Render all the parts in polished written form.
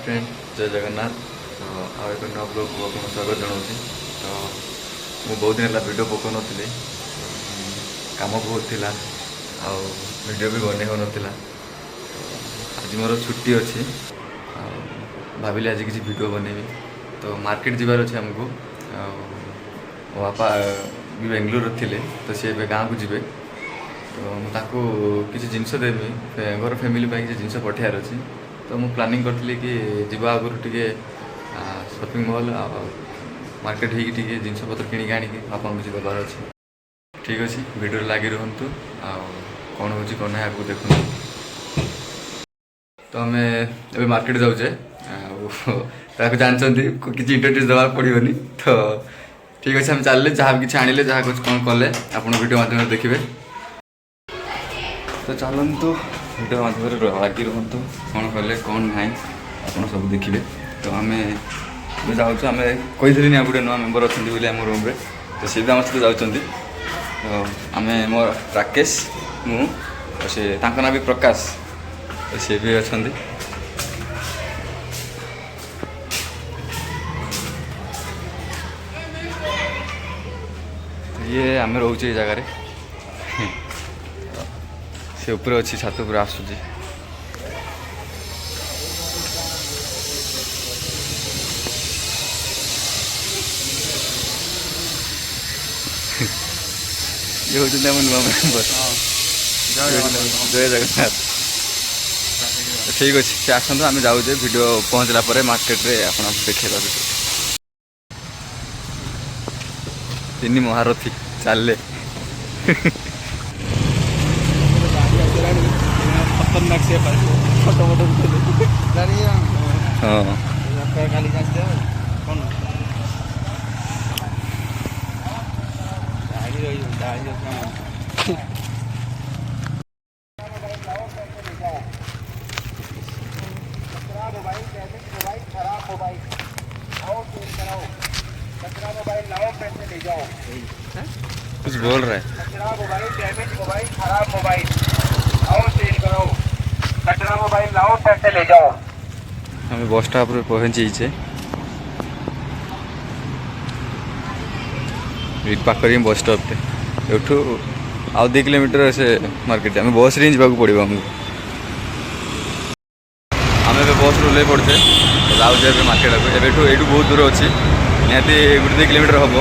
Friend जय जगन्नाथ। तो आउ एक नुआ ब्लॉग को आपको स्वागत जनाऊँ। तो मुझे बहुत दिन है वीडियो पकाउ नी, कम बहुत थिला आउ वीडियो भी बने हो नाला। तो आज मोर छुट्टी अच्छी भाविली आज किसी वीडियो बनैबी। तो मार्केट जीवार अच्छे आमको बापा भी बेंगलोर थे तो सी गाँव को जी तो मुझे किसी जिनस देवी घर फैमिली किसी जिनस पठार अच्छी। तो मुझे प्लानिंग करी कि जीवा आगुरी टे शॉपिंग मॉल मार्केट हो जिनस पत्र किणिक आनी बापा को देवार अच्छे। ठीक अच्छे वीडियो लगी रुहतु कौन हो कौन ना आगे देखु। तो आम ए मार्केट जाऊे जानते किसी इंट्रोड्यूस देवा पड़ोनी। तो ठीक अच्छे आम चलिए जहाँ कि आनिले जहाँ कुछ कौन कले आप वीडियो माध्यम देखिए। तो चलतु वीडियो माध्यम लगी रुहतु कौन कले कौन ना आप सब देखिए। तो आम जाऊँ आम कही नहीं गोटे नुआ मेम्बर अच्छा बोली आम रूम्रे तो सी भी आम सहित जाऊँच। तो आम मो राकेश मु से ना भी प्रकाश तो सी भी अच्छा। ये आम रोचे जगार से ऊपर अच्छी छात उपर आसूँ। ये हूँ नुआ मेम्बर जय जगन्नाथ। ठीक अच्छे सी आसतु आम जाऊे वीडियो पहुँचला मार्केट रे आप देखेगा। तीन महारथी चल खतरनाक से फोटो हाँ खाली कौन कुछ बोल रहा है। खराब मोबाइल आओ सेल करो, कचरा मोबाइल लाओ पैसे ले जाओ। हमें बस स्टॉप पर पहुँची पाखरी बस स्टॉप एठू आउ 2 किलोमीटर से मार्केट आम बस रे जावाक पड़ो। आमको आम ए बस रू ओह्ल पड़े जाऊे मार्केट को एठू बहुत दूर अच्छी निहाती 1-2 किलोमीटर हम।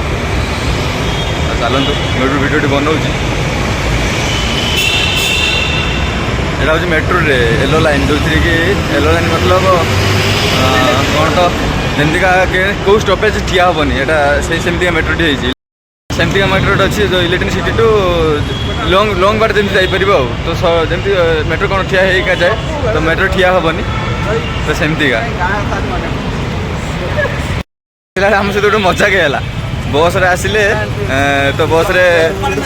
चलतु मेट्रो वीडियो बनाऊँ। यहाँ हूँ मेट्रो रे येलो लाइन जो कि येलो लाइन मतलब कौन तो जमीका कौ स्टपेज ठिया हेनी यहाँ सेमती मेट्रोटी होती सेमती मेट्रोट अच्छी जो इलेक्ट्रिसिटी टू लंग लंग बाट जमी जापर। तो जमी मेट्रो कौन ठिया होगा जाए तो मेट्रो ठिया हेनी तो सेमती आम सहित गोटे मजा के बस रे आसिले। तो बस रे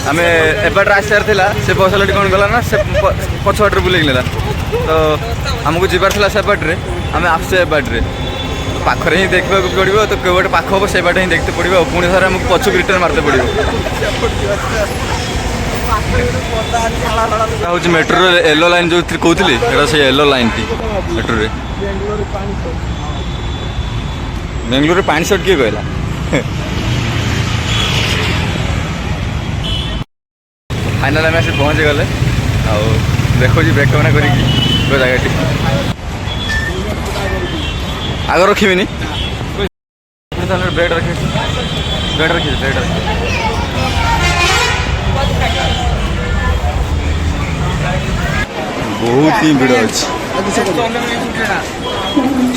आम एपटे आसार से बस वाला कौन गला ना से पछपटे बुले ना तो आमको जीवार था सेपटे आम आसचे एपटे पाखरे ही देखा पड़ो। तो कौटे पाख हम से बाटे ही देखते पड़ो पुणी थोड़े आमको पछक रिटर्न मारते पड़ो। हूँ मेट्रो येलो लाइन जो कहती से yellow line T metro Bangalore पानी सट किए कहला। फाइनाल आम आसी पहुँची गले देखो बैक कैमेरा कर जगह आग रखी बेड रखी बहुत ही भिड़ अच्छी।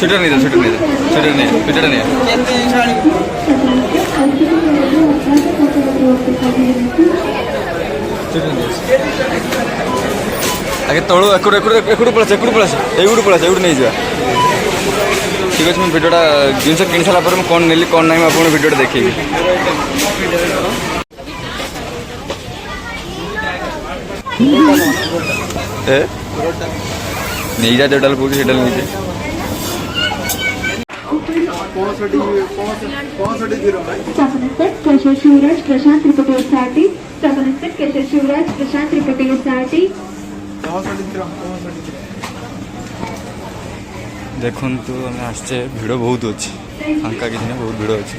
छुट्टा नहीं आगे तलू पड़ा नहीं जा। ठीक अच्छे मुझे भिडियोटा जिन किणी सारा मुझे कौन नेली कौन ना आप भिडियोटा देखी। नहीं जा जोटा कौन से नहीं जा शिवराज प्रशांत त्रिपुटी साठी शिवराज प्रशांत त्रिपुटी साठी ଦେଖନ୍ତୁ ଆମେ ଆସିଛେ ଭିଡ଼ ବହୁତ ଅଛି ଫାଙ୍କା କିଛି ନାହିଁ ବହୁତ ଭିଡ଼ ଅଛି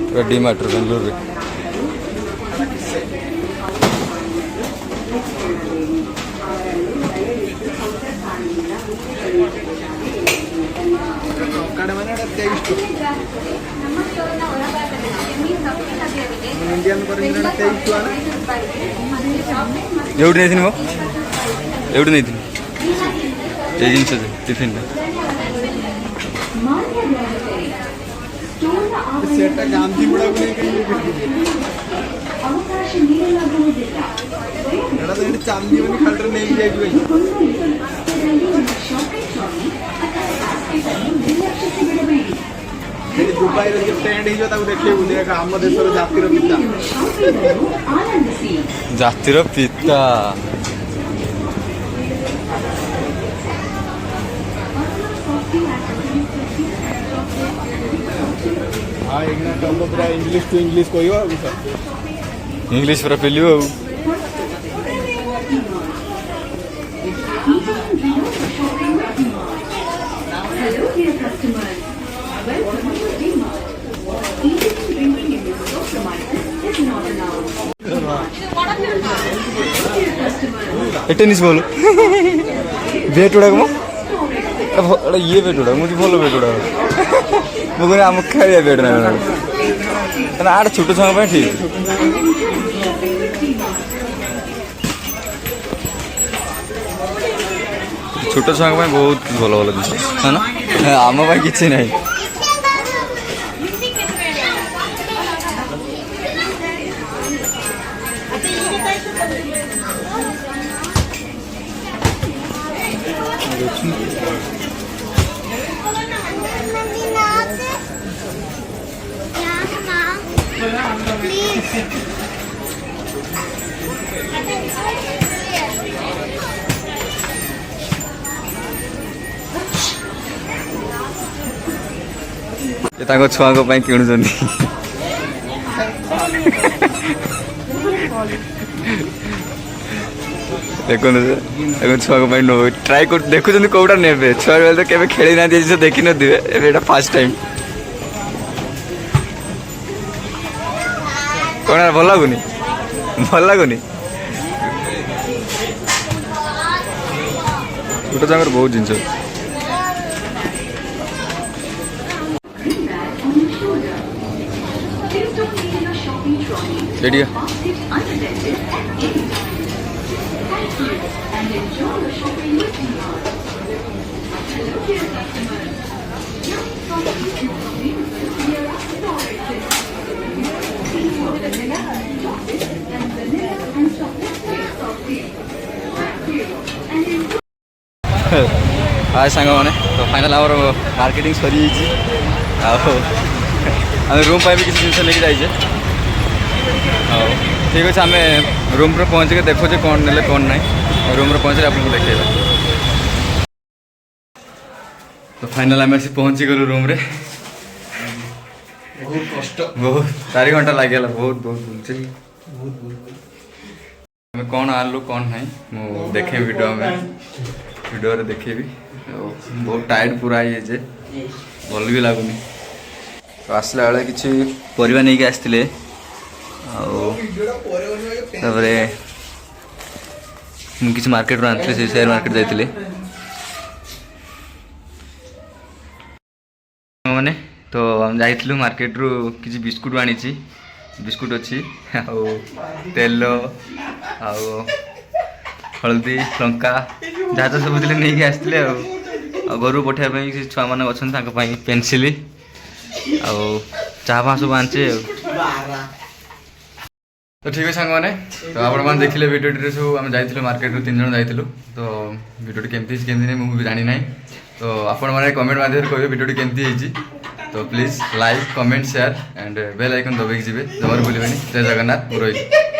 ପୁରା ଡିମାର୍ଟରେ ବେଙ୍ଗଲୋରରେ ଏଉଠି ନେଇଥିଲି ମୋ ଏଉଠି ନେଇଥିଲି এই জিনিস আছে টিফিনটা ସେଟା ଗାନ୍ଧୀ ଗୁଡାକୁ ନେଇକି ଏଟା ତ ଏଠି ଚାଲିବନି ଖାଲିରେ ନେଇକି ଯାଇଯିବେ ଏଠି ଦୁବାଇର ଯେ ଟ୍ରେଣ୍ଡ ହେଇଯିବ ତାକୁ ଦେଖେଇବୁ ଦେଖ ଆମ ଦେଶର ଜାତିର ପିତା ଜାତିର ପିତା ହଁ ଏଇନା ତମ ପୁରା ଇଂଲିଶ ଟୁ ଇଂଲିଶ କହିବ ଆଉ ଇଂଲିଶ ପୁରା ପେଲିବ ଆଉ Hello, dear customers. Welcome to DMart. Eating and drinking in your store premises is not allowed. Dear customers. ଏଟେନିସ୍ ବୋଲ ବେଟ୍ ଗୁଡ଼ାକ ମ ଏଟା ଇଏ ବେଟ୍ ଗୁଡ଼ାକ ମୁଁ ଭଲ ବେଟ୍ ଗୁଡ଼ାକ ମୁଁ କହିଲି ଆମ ଖେଳିବା ବେଟ୍ ନା କାରଣ ଆଡ଼େ ଛୋଟ ଛୁଆଙ୍କ ପାଇଁ ଠିକ୍ ଛୋଟ ଛୁଆଙ୍କ ପାଇଁ ବହୁତ ଭଲ ଭଲ ଜିନିଷ ହଁ ନା ଆମ ପାଇଁ କିଛି ନାହିଁ ଏ ତାଙ୍କ ଛୁଆଙ୍କ ପାଇଁ କିଣୁଛନ୍ତି ଦେଖନ୍ତୁ ଛୁଆଙ୍କ ପାଇଁ ଟ୍ରାଏ କରୁ ଦେଖୁଛନ୍ତି କୋଉଟା ନେବେ ଛୁଆ ବେଳେ ତ କେବେ ଖେଳି ନାହାନ୍ତି ଜିନିଷ ଦେଖିନଥିବେ ଏବେ ଏଇଟା ଫାର୍ଷ୍ଟ ଟାଇମ୍ କ'ଣ ଭଲ ଲାଗୁନି ଛୋଟ ଛୁଆଙ୍କର ବହୁତ ଜିନିଷ ଏଠିକା And enjoy your shopping with DMart. Hello, dear customers. Now, from हाय सांगने तो फाइनल आम मार्केटिंग सरी आम रूम पर भी किसी जिन लेके जाइए ठीक अच्छे आम रूम पर पहुँच के देखोजे कौन ने कौन ना रूम पर पहुँचे आपको देखेगा तो फाइनल आम आसी पहुँची गलु रूम रे बहुत कष्ट बहुत 4 घंटा लगे बहुत बहुत बुलचे कौन आलू कौन ना मु देखे वीडियो में वीडियो रे देखेबी बहुत टायर्ड पूरा ये जे भल भी लगुनि तो आसला बेले किसी परिवा नहीं आसते किसी मार्केट रू आनी से शेयर मार्केट जाते मैंने तो जाइलु मार्केट रू किसी बिस्कुट आनी बिस्कुट अच्छी तेल हल्दी लंका जहाँ तो सब नहीं आसते घर पठाई छुआ मान अच्छा पेनसिल चाहा सब आनचे तो ठीक है सांग मैंने तो आपण मैंने देखिले वीडियो सब आम जाइलु मार्केट रू 3 जन जाइलु तो वीडियो केमती नहीं मुझे जानी ना तो आपण मैंने कमेंट माध्यम कहे वीडियो केमती तो please like comment share and bell icon दबाई जी जमार भूलें जय जगन्नाथ रोहित।